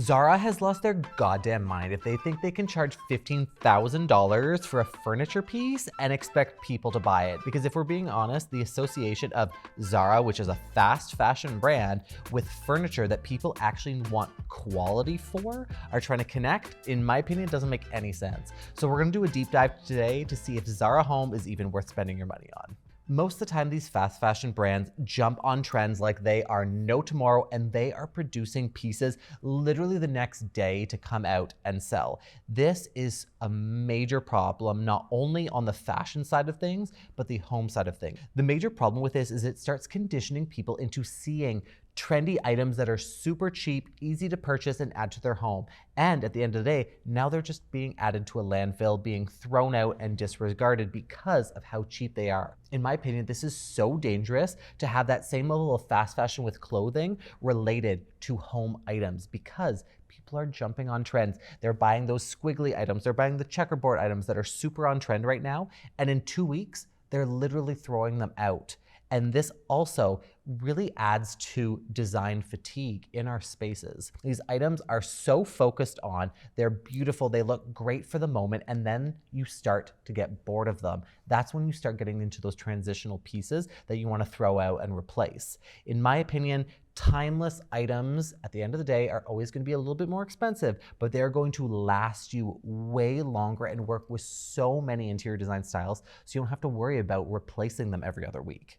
Zara has lost their goddamn mind if they think they can charge $15,000 for a furniture piece and expect people to buy it. Because if we're being honest, the association of Zara, which is a fast fashion brand, with furniture that people actually want quality for, are trying to connect, in my opinion, doesn't make any sense. So we're gonna do a deep dive today to see if Zara Home is even worth spending your money on. Most of the time, these fast fashion brands jump on trends like they are no tomorrow, and they are producing pieces literally the next day to come out and sell. This is a major problem, not only on the fashion side of things, but the home side of things. The major problem with this is it starts conditioning people into seeing trendy items that are super cheap, easy to purchase and add to their home. And at the end of the day, now they're just being added to a landfill, being thrown out and disregarded because of how cheap they are. In my opinion, this is so dangerous to have that same level of fast fashion with clothing related to home items, because people are jumping on trends. They're buying those squiggly items, they're buying the checkerboard items that are super on trend right now. And in 2 weeks, they're literally throwing them out. And this also really adds to design fatigue in our spaces. These items are so focused on, they're beautiful, they look great for the moment, and then you start to get bored of them. That's when you start getting into those transitional pieces that you want to throw out and replace. In my opinion, timeless items at the end of the day are always going to be a little bit more expensive, but they're going to last you way longer and work with so many interior design styles, so you don't have to worry about replacing them every other week.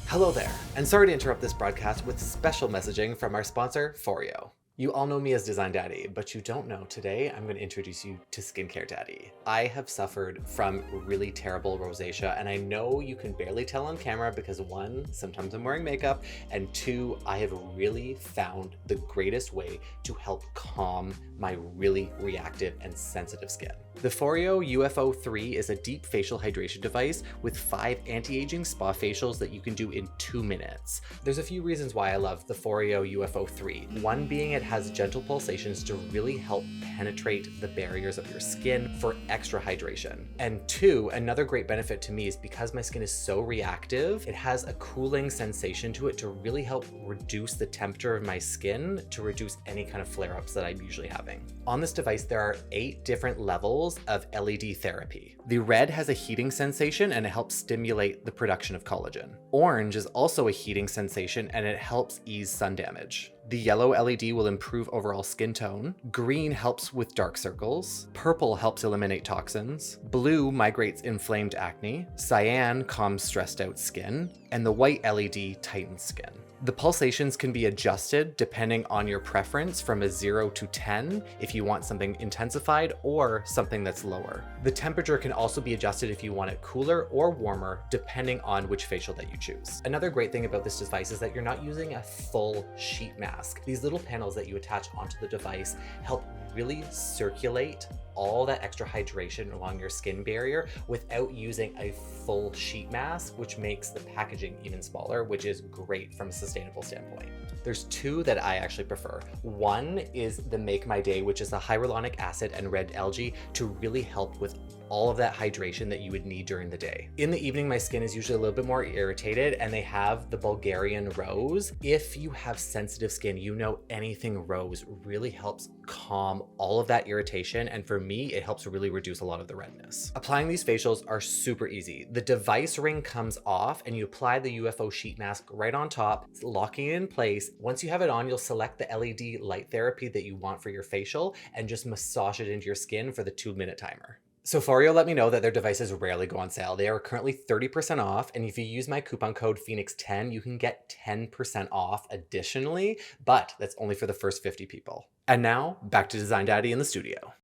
Hello there, and sorry to interrupt this broadcast with special messaging from our sponsor, Foreo. You all know me as Design Daddy, but you don't know, today I'm going to introduce you to Skincare Daddy. I have suffered from really terrible rosacea, and I know you can barely tell on camera because 1, sometimes I'm wearing makeup, and 2, I have really found the greatest way to help calm my really reactive and sensitive skin. The Foreo UFO3 is a deep facial hydration device with 5 anti-aging spa facials that you can do in 2 minutes. There's a few reasons why I love the Foreo UFO3. One being it has gentle pulsations to really help penetrate the barriers of your skin for extra hydration. And 2, another great benefit to me is because my skin is so reactive, it has a cooling sensation to it to really help reduce the temperature of my skin, to reduce any kind of flare-ups that I'm usually having. On this device, there are 8 different levels of LED therapy. The red has a heating sensation and it helps stimulate the production of collagen. Orange is also a heating sensation and it helps ease sun damage. The yellow LED will improve overall skin tone. Green helps with dark circles. Purple helps eliminate toxins. Blue migrates inflamed acne. Cyan calms stressed out skin. And the white LED tightens skin. The pulsations can be adjusted depending on your preference from a 0 to 10 if you want something intensified or something that's lower. The temperature can also be adjusted if you want it cooler or warmer depending on which facial that you choose. Another great thing about this device is that you're not using a full sheet mask. These little panels that you attach onto the device help really circulate all that extra hydration along your skin barrier without using a full sheet mask, which makes the packaging even smaller, which is great from a sustainable standpoint. There's 2 that I actually prefer. One is the Make My Day, which is the hyaluronic acid and red algae to really help with all of that hydration that you would need during the day. In the evening, my skin is usually a little bit more irritated, and they have the Bulgarian rose. If you have sensitive skin, you know anything rose really helps calm all of that irritation, and for me, it helps really reduce a lot of the redness. Applying these facials are super easy. The device ring comes off and you apply the UFO sheet mask right on top, locking it in place. Once you have it on, you'll select the LED light therapy that you want for your facial and just massage it into your skin for the 2-minute timer. So Foreo let me know that their devices rarely go on sale. They are currently 30% off, and if you use my coupon code Phoenix10, you can get 10% off additionally, but that's only for the first 50 people. And now, back to Design Daddy in the studio.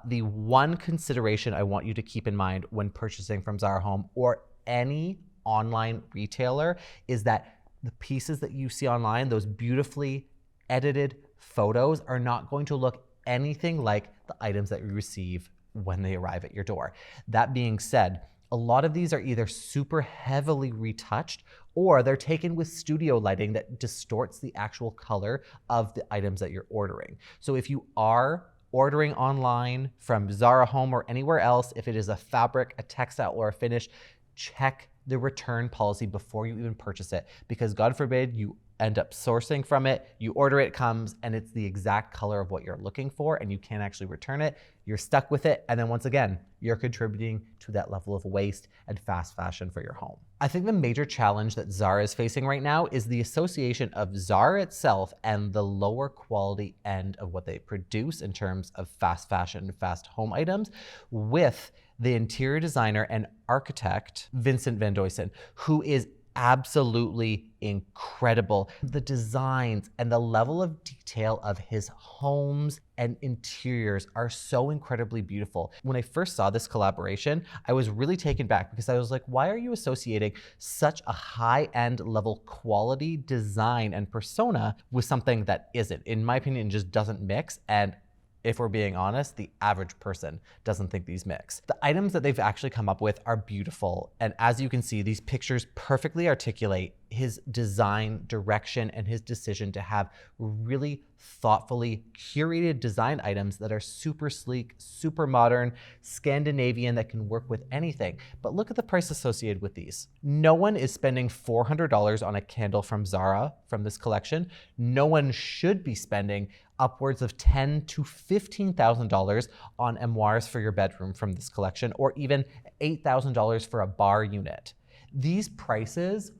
The one consideration I want you to keep in mind when purchasing from Zara Home or any online retailer is that the pieces that you see online, those beautifully edited photos, are not going to look anything like the items that you receive when they arrive at your door. That being said, a lot of these are either super heavily retouched or they're taken with studio lighting that distorts the actual color of the items that you're ordering. So if you are ordering online from Zara Home or anywhere else, if it is a fabric, a textile, or a finish, check the return policy before you even purchase it, because God forbid you end up sourcing from it. You order it, comes, and it's the exact color of what you're looking for, and you can't actually return it. You're stuck with it, and then once again, you're contributing to that level of waste and fast fashion for your home. I think the major challenge that Zara is facing right now is the association of Zara itself and the lower quality end of what they produce in terms of fast fashion, fast home items, with the interior designer and architect, Vincent van Duysen, who is absolutely incredible. The designs and the level of detail of his homes and interiors are so incredibly beautiful. When I first saw this collaboration, I was really taken back because I was like, why are you associating such a high-end level quality design and persona with something that isn't? In my opinion, it just doesn't mix. And if we're being honest, the average person doesn't think these mix. The items that they've actually come up with are beautiful. And as you can see, these pictures perfectly articulate his design direction and his decision to have really thoughtfully curated design items that are super sleek, super modern, Scandinavian, that can work with anything. But look at the price associated with these. No one is spending $400 on a candle from Zara from this collection. No one should be spending upwards of $10,000 to $15,000 on armoires for your bedroom from this collection, or even $8,000 for a bar unit. These prices,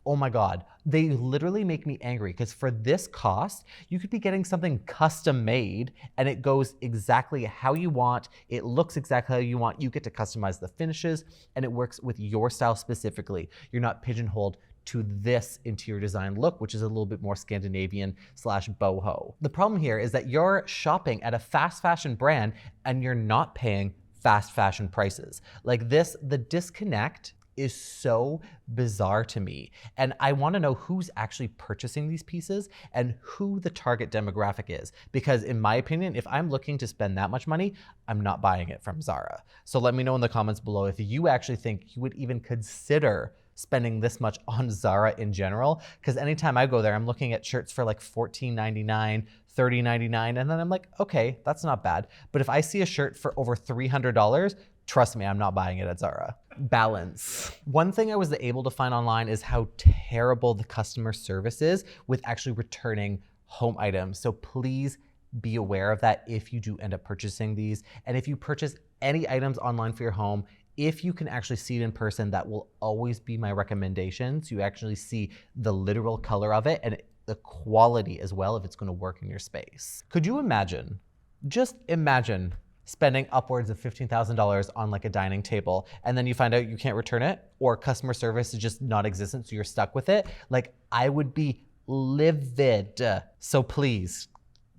oh my God, they literally make me angry, because for this cost, you could be getting something custom made and it goes exactly how you want. It looks exactly how you want. You get to customize the finishes and it works with your style specifically. You're not pigeonholed to this interior design look, which is a little bit more Scandinavian / boho. The problem here is that you're shopping at a fast fashion brand and you're not paying fast fashion prices. Like this, the disconnect is so bizarre to me. And I wanna know who's actually purchasing these pieces and who the target demographic is. Because in my opinion, if I'm looking to spend that much money, I'm not buying it from Zara. So let me know in the comments below if you actually think you would even consider spending this much on Zara in general. Because anytime I go there, I'm looking at shirts for like $14.99, $30.99, and then I'm like, okay, that's not bad. But if I see a shirt for over $300, trust me, I'm not buying it at Zara. Balance. One thing I was able to find online is how terrible the customer service is with actually returning home items. So please be aware of that if you do end up purchasing these. And if you purchase any items online for your home, if you can actually see it in person, that will always be my recommendation. So you actually see the literal color of it and the quality as well, if it's gonna work in your space. Could you imagine, just imagine spending upwards of $15,000 on like a dining table and then you find out you can't return it, or customer service is just not existent, so you're stuck with it? Like, I would be livid. So please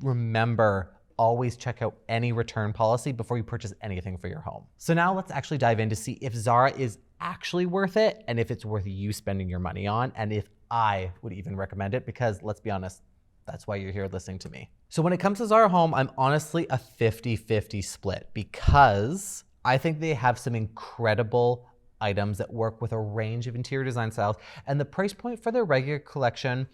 remember, always check out any return policy before you purchase anything for your home. So now let's actually dive in to see if Zara is actually worth it and if it's worth you spending your money on, and if I would even recommend it, because let's be honest, that's why you're here listening to me. So when it comes to Zara Home, I'm honestly a 50-50 split, because I think they have some incredible items that work with a range of interior design styles, and the price point for their regular collection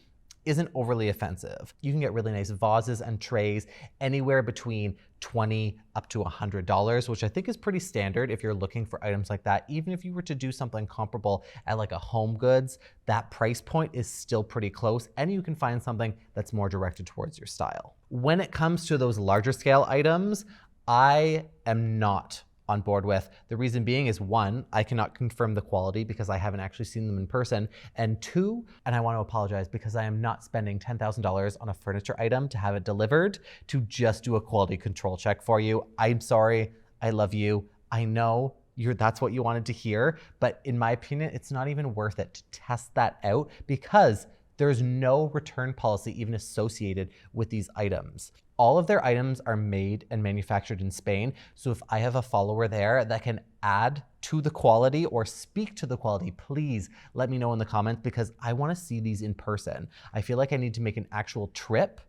isn't overly offensive. You can get really nice vases and trays anywhere between $20 up to $100, which I think is pretty standard if you're looking for items like that. Even if you were to do something comparable at like a Home Goods, that price point is still pretty close, and you can find something that's more directed towards your style. When it comes to those larger scale items, I am not on board with. The reason being is, one, I cannot confirm the quality because I haven't actually seen them in person, and two, and I want to apologize because I am not spending $10,000 on a furniture item to have it delivered to just do a quality control check for you. I'm sorry, I love you. I know that's what you wanted to hear, but in my opinion, it's not even worth it to test that out, because there's no return policy even associated with these items. All of their items are made and manufactured in Spain. So if I have a follower there that can add to the quality or speak to the quality, please let me know in the comments, because I want to see these in person. I feel like I need to make an actual trip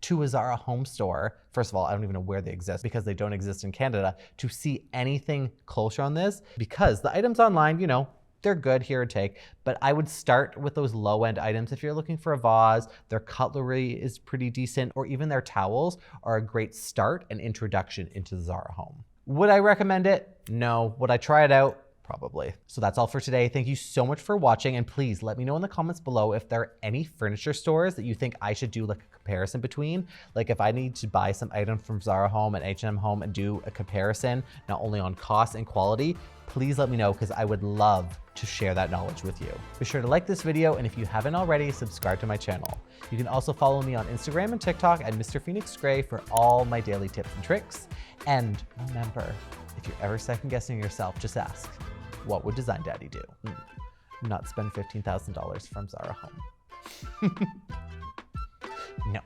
to a Zara Home store. First of all, I don't even know where they exist, because they don't exist in Canada, to see anything closer on this, because the items online, you know, they're good here and take, but I would start with those low-end items. If you're looking for a vase, their cutlery is pretty decent, or even their towels are a great start and introduction into Zara Home. Would I recommend it? No. Would I try it out? probably. So that's all for today. Thank you so much for watching, and please let me know in the comments below if there are any furniture stores that you think I should do like a comparison between. Like if I need to buy some items from Zara Home and H&M Home and do a comparison, not only on cost and quality, please let me know because I would love to share that knowledge with you. Be sure to like this video, and if you haven't already, subscribe to my channel. You can also follow me on Instagram and TikTok at Mr. Phoenix Gray for all my daily tips and tricks. And remember, if you're ever second guessing yourself, just ask, what would Design Daddy do? Not spend $15,000 from Zara Home. No.